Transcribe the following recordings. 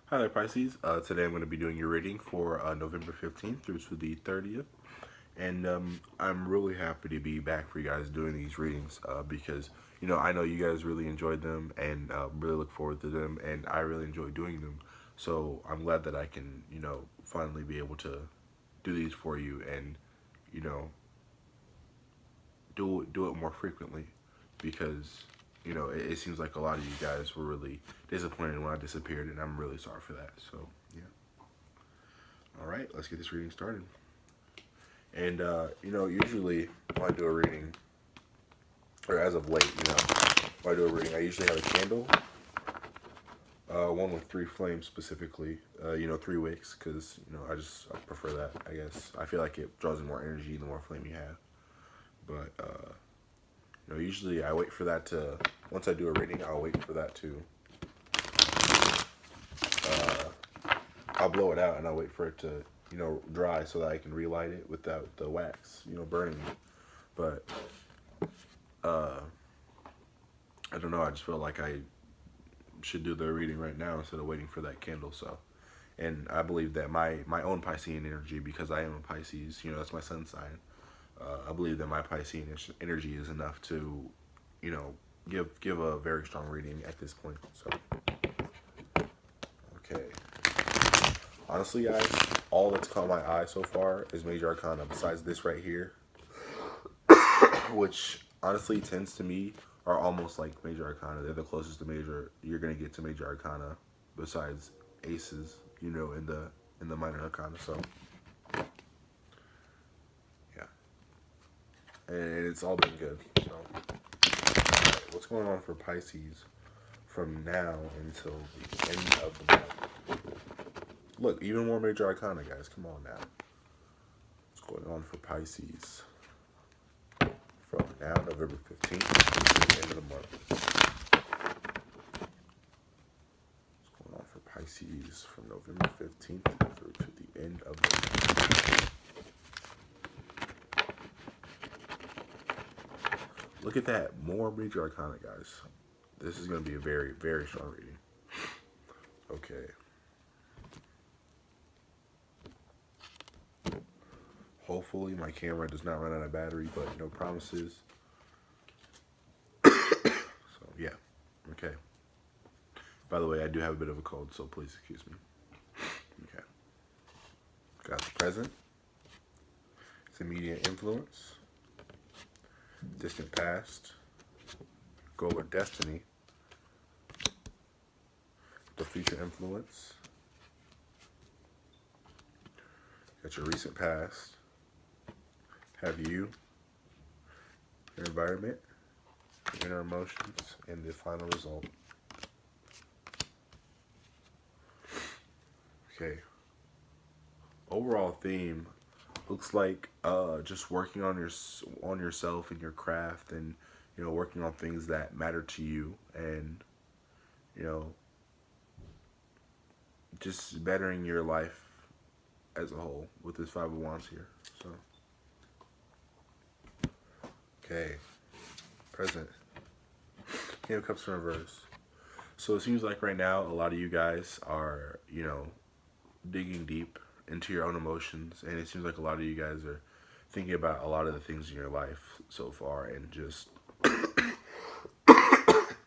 Hi there, Pisces. Today I'm going to be doing your reading for November 15th through to the 30th. And I'm really happy to be back for you guys doing these readings because, I know you guys really enjoyed them and really look forward to them. And I really enjoy doing them. So I'm glad that I can, finally be able to do these for you and, you know, do it more frequently because, it seems like a lot of you guys were really disappointed when I disappeared. And I'm really sorry for that. So, yeah. All right, let's get this reading started. And, usually when I do a reading, or as of late, when I do a reading, I usually have a candle, one with three flames specifically, three wicks, because, I prefer that, I guess. I feel like it draws in more energy the more flame you have. But, usually I wait for that to, once I do a reading, I'll wait for that to, I'll blow it out and I'll wait for it to, dry so that I can relight it without the wax, burning it. But, uh, I don't know. I just feel like I should do the reading right now instead of waiting for that candle. So, and I believe that my own Piscean energy, because I am a Pisces, that's my sun sign. I believe that my Piscean energy is enough to, you know, give a very strong reading at this point. So, okay. Honestly, guys, all that's caught my eye so far is Major Arcana. Besides this right here, which honestly tends to me are almost like Major Arcana. They're the closest to Major you're gonna get to Major Arcana, besides Aces, in the Minor Arcana. So yeah, and it's all been good. So right, what's going on for Pisces from now until the end of the month? Look, even more Major Arcana, guys. Come on now. What's going on for Pisces from now, November 15th, to the end of the month? Going on for Pisces from November 15th through to the end of the month. Look at that. More Major Arcana, guys. This is going to be a very, very strong reading. Okay. Hopefully my camera does not run out of battery, but no promises. So, yeah. Okay. By the way, I do have a bit of a cold, so please excuse me. Okay. Got the present. It's immediate influence. Distant past. Goal or destiny. The future influence. Got your recent past. Have you. Your environment. Your inner emotions. And the final result. Okay. Overall theme looks like just working on yourself and your craft, and working on things that matter to you, and you know just bettering your life as a whole with this Five of Wands here. So okay, present. King of Cups in reverse. So it seems like right now a lot of you guys are digging deep into your own emotions, and it seems like a lot of you guys are thinking about a lot of the things in your life so far, and just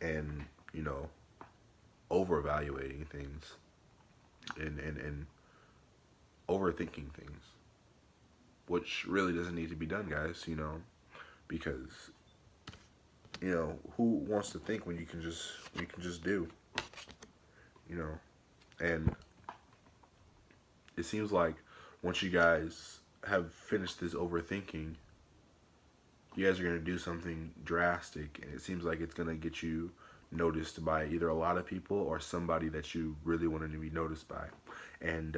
and over evaluating things, and overthinking things, which really doesn't need to be done, guys. Because who wants to think when you can just do, you know, and it seems like once you guys have finished this overthinking, you guys are going to do something drastic, and it seems like it's going to get you noticed by either a lot of people or somebody that you really wanted to be noticed by. And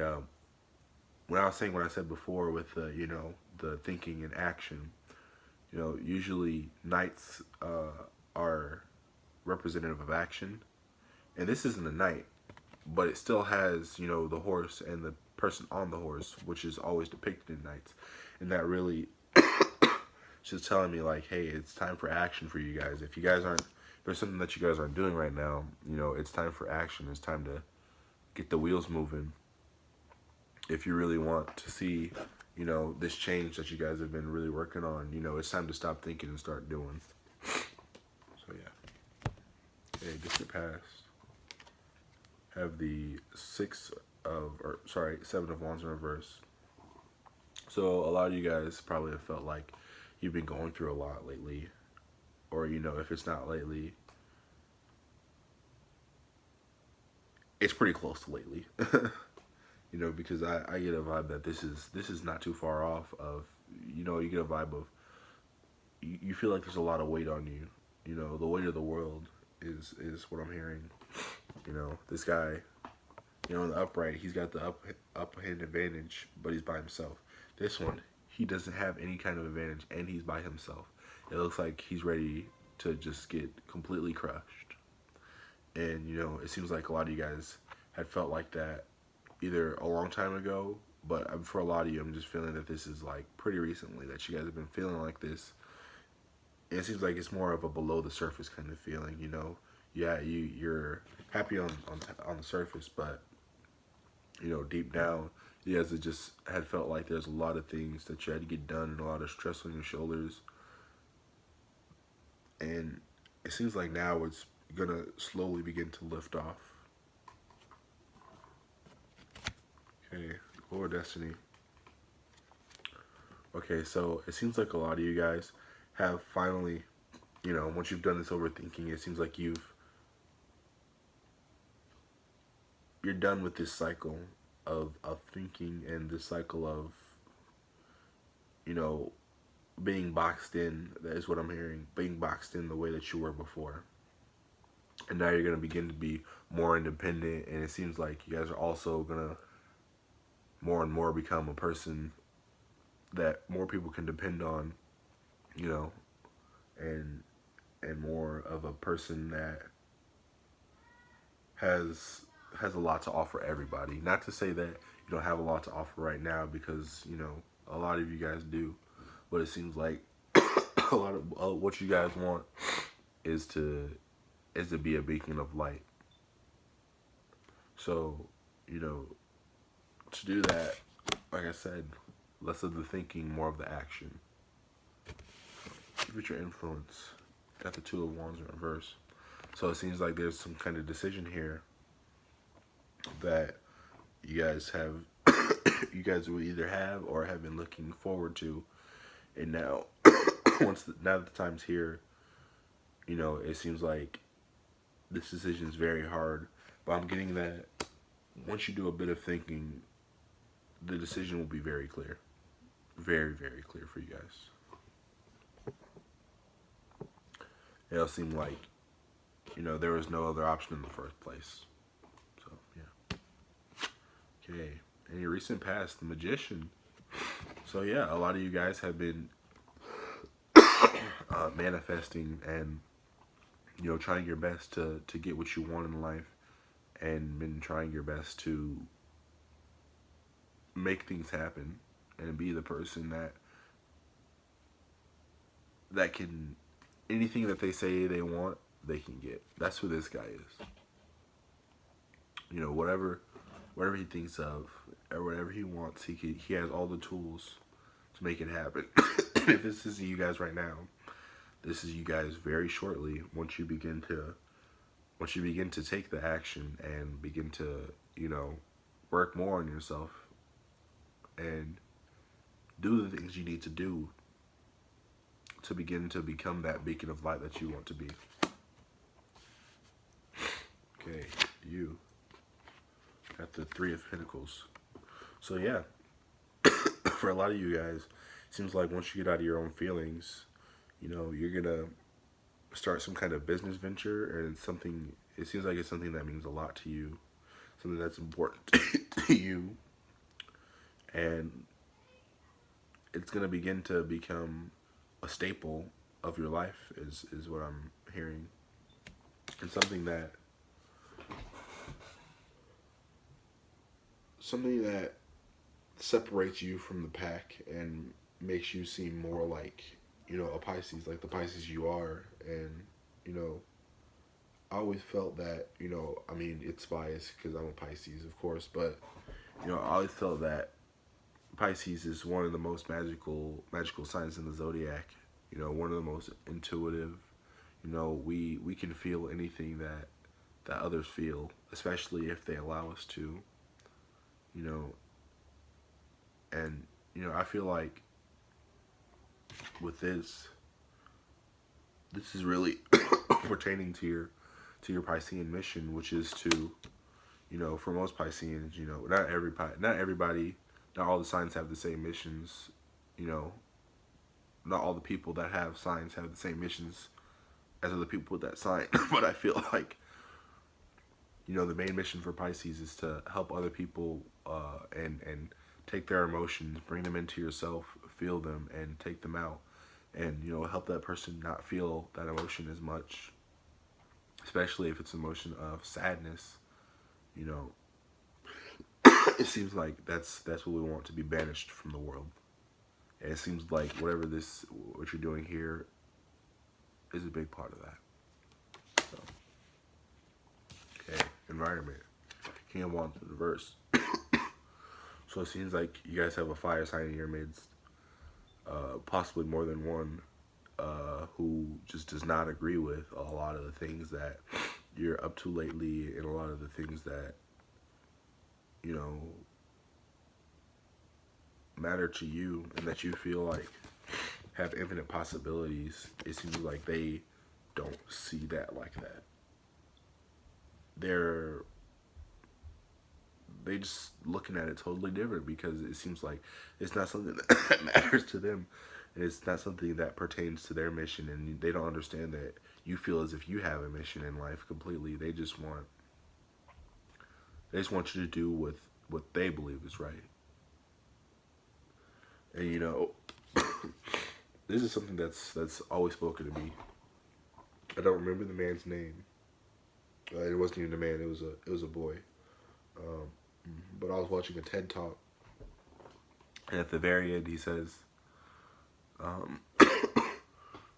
when I was saying what I said before with the thinking and action, usually nights are representative of action, and this isn't a night, but it still has the horse and the person on the horse, which is always depicted in nights, and that really just telling me like, hey, it's time for action for you guys. If there's something that you guys aren't doing right now, it's time for action. It's time to get the wheels moving. If you really want to see, this change that you guys have been really working on, it's time to stop thinking and start doing. So yeah. Okay, distant past. Have the Seven of Wands in reverse. So a lot of you guys probably have felt like you've been going through a lot lately. Or, if it's not lately, it's pretty close to lately. Because I get a vibe that this is not too far off of, you get a vibe of, you feel like there's a lot of weight on you. The weight of the world is what I'm hearing. This guy, in the upright, he's got the up hand advantage, but he's by himself. This one, he doesn't have any kind of advantage, and he's by himself. It looks like he's ready to just get completely crushed. And, it seems like a lot of you guys had felt like that either a long time ago, but for a lot of you, I'm just feeling that this is like pretty recently that you guys have been feeling like this. And it seems like it's more of a below the surface kind of feeling, Yeah, you're happy on the surface, but, deep down, you guys just had felt like there's a lot of things that you had to get done and a lot of stress on your shoulders. And it seems like now it's gonna slowly begin to lift off. Okay, Lord Destiny. Okay, so it seems like a lot of you guys have finally, once you've done this overthinking, it seems like you're done with this cycle of thinking and this cycle of, being boxed in. That is what I'm hearing. Being boxed in the way that you were before. And now you're going to begin to be more independent, and it seems like you guys are also going to more and more become a person that more people can depend on, and more of a person that has a lot to offer everybody. Not to say that you don't have a lot to offer right now, because, a lot of you guys do. But it seems like a lot of what you guys want is to be a beacon of light. So, to do that, like I said, less of the thinking, more of the action. Future influence. Got the Two of Wands in reverse. So it seems like there's some kind of decision here that you guys will either have or have been looking forward to. And now, now that the time's here, it seems like this decision is very hard. But I'm getting that once you do a bit of thinking, the decision will be very clear. Very, very clear for you guys. It'll seem like, there was no other option in the first place. So, yeah. Okay. In your recent past, the Magician. So, yeah, a lot of you guys have been manifesting and, trying your best to get what you want in life, and been trying your best to make things happen and be the person that can, anything that they say they want, they can get. That's who this guy is. Whatever he thinks of or whatever he wants, he has all the tools to make it happen. If this is you guys right now, this is you guys very shortly. Once you begin to take the action and begin to, work more on yourself and do the things you need to do to begin to become that beacon of light that you want to be. Okay, you got the Three of Pentacles. So yeah, for a lot of you guys, it seems like once you get out of your own feelings, you're gonna start some kind of business venture, and it seems like it's something that means a lot to you, something that's important to you, and it's gonna begin to become a staple of your life, is what I'm hearing, and something that separates you from the pack and makes you seem more like, a Pisces, like the Pisces you are. And, I always felt that, you know, I mean, it's biased because I'm a Pisces, of course, but, you know, I always felt that Pisces is one of the most magical signs in the zodiac. You know, one of the most intuitive. You know, we can feel anything that others feel, especially if they allow us to. You know, and you know, I feel like with this is really pertaining to your Piscean mission, which is to, you know, for most Pisceans, you know, not everybody, not all the signs have the same missions. You know, not all the people that have signs have the same missions as other people with that sign. But I feel like, you know, the main mission for Pisces is to help other people and take their emotions, bring them into yourself, feel them, and take them out, and you know, help that person not feel that emotion as much, especially if it's an emotion of sadness. You know, it seems like that's what we want to be banished from the world, and it seems like what you're doing here is a big part of that. So, okay, environment. King of Wands in reverse. So it seems like you guys have a fire sign in your midst, possibly more than one, who just does not agree with a lot of the things that you're up to lately, and a lot of the things that, you know, matter to you and that you feel like have infinite possibilities. It seems like they don't see that like that. They're they just looking at it totally different because it seems like it's not something that matters to them, and it's not something that pertains to their mission, and they don't understand that you feel as if you have a mission in life completely. They just want you to do with what they believe is right. And you know, this is something that's always spoken to me. I don't remember the man's name. It wasn't even a man. It was a boy. Um, but I was watching a TED talk, and at the very end, he says, um,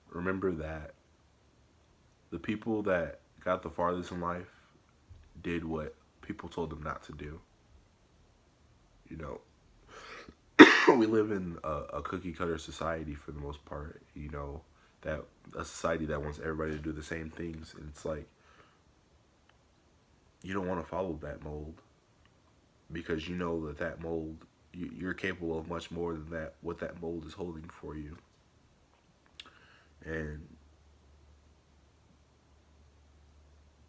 "Remember that the people that got the farthest in life did what people told them not to do." You know, we live in a cookie cutter society for the most part. You know, that a society that wants everybody to do the same things, and it's like you don't want to follow that mold because you know that mold you're capable of much more than that what that mold is holding for you, and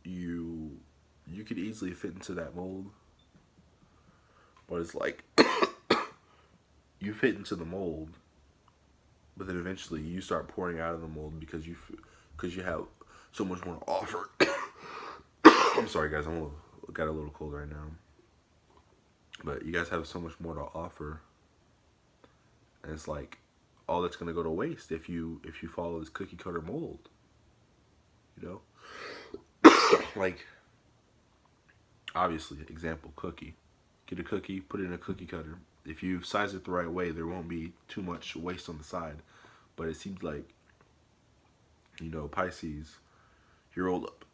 you you could easily fit into that mold, but it's like you fit into the mold, but then eventually you start pouring out of the mold because you have so much more to offer. I'm sorry, guys. Got a little cold right now, but you guys have so much more to offer, and it's like all that's gonna go to waste if you follow this cookie cutter mold. You know, like obviously, example cookie. Get a cookie, put it in a cookie cutter. If you size it the right way, there won't be too much waste on the side. But it seems like, you know, Pisces, you're rolled up.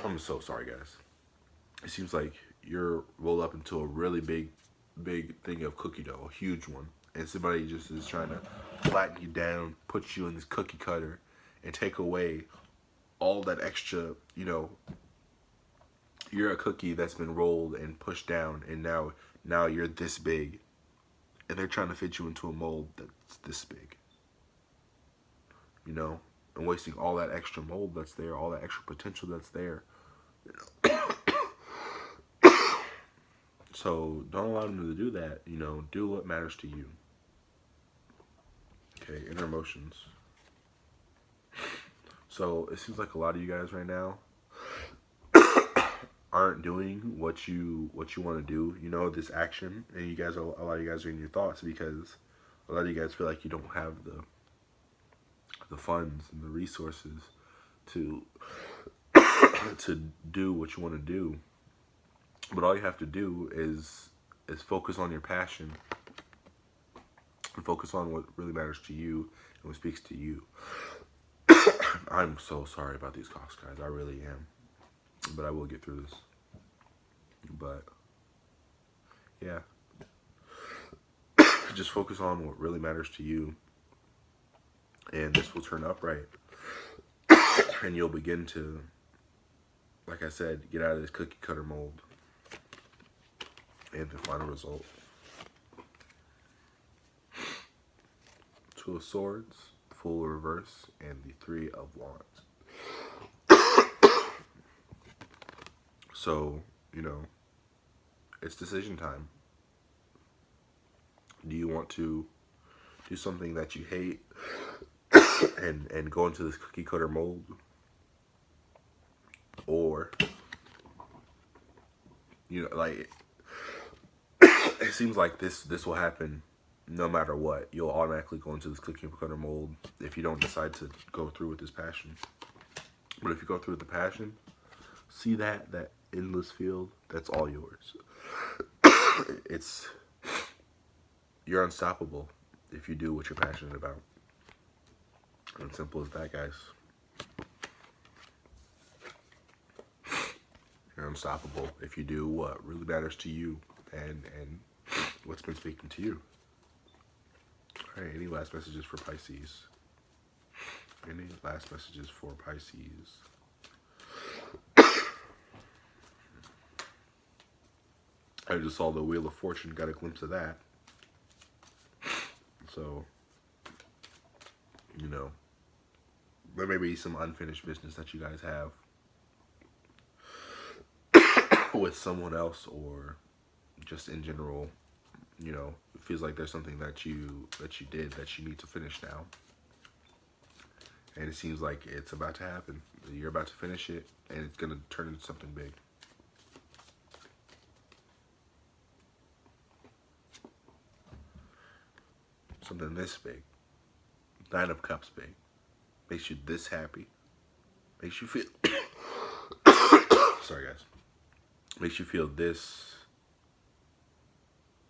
I'm so sorry, guys. It seems like you're rolled up into a really big thing of cookie dough, a huge one. And somebody just is trying to flatten you down, put you in this cookie cutter, and take away all that extra, you know, you're a cookie that's been rolled and pushed down, and now you're this big, and they're trying to fit you into a mold that's this big, you know, and wasting all that extra mold that's there, all that extra potential that's there, you know? So don't allow them to do that. You know, do what matters to you. Okay, inner emotions. So it seems like a lot of you guys right now aren't doing what you want to do. You know, this action, and a lot of you guys are in your thoughts because a lot of you guys feel like you don't have the funds and the resources to to do what you want to do. But all you have to do is focus on your passion and focus on what really matters to you and what speaks to you. I'm so sorry about these coughs, guys. I really am. But I will get through this. But, yeah. Just focus on what really matters to you. And this will turn upright. And you'll begin to, like I said, get out of this cookie cutter mold. And the final result. Two of Swords, full reverse, and the Three of Wands. So, it's decision time. Do you want to do something that you hate and go into this cookie cutter mold? Or, like, it seems like this will happen no matter what. You'll automatically go into this cookie cutter mold if you don't decide to go through with this passion. But if you go through with the passion, see that endless field, that's all yours. You're unstoppable if you do what you're passionate about. And simple as that, guys. You're unstoppable if you do what really matters to you and what's been speaking to you. All right, any last messages for Pisces? Any last messages for Pisces? I just saw the Wheel of Fortune, got a glimpse of that. So, there may be some unfinished business that you guys have with someone else, or just in general, it feels like there's something that you did that you need to finish now. And it seems like it's about to happen. You're about to finish it, and it's going to turn into something big. Something this big. Nine of Cups big. Makes you this happy. Makes you feel... Sorry, guys. Makes you feel this...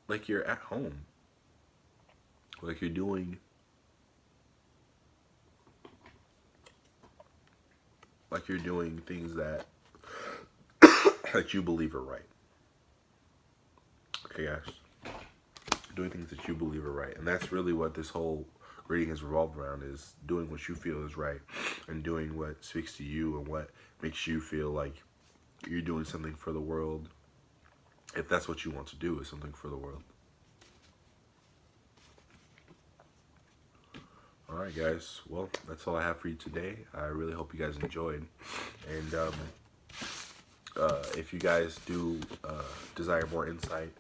like you're at home. Like you're doing... like you're doing things that... that you believe are right. Okay, guys. Doing things that you believe are right. And that's really what this whole reading has revolved around, is doing what you feel is right and doing what speaks to you and what makes you feel like you're doing something for the world, if that's what you want to do, is something for the world. Alright, guys, well, that's all I have for you today. I really hope you guys enjoyed, and if you guys do desire more insight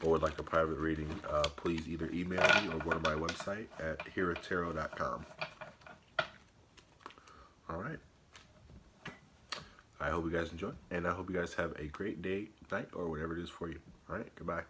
or would like a private reading, please either email me or go to my website at hiratarot.com. Alright. I hope you guys enjoy, and I hope you guys have a great day, night, or whatever it is for you. Alright, goodbye.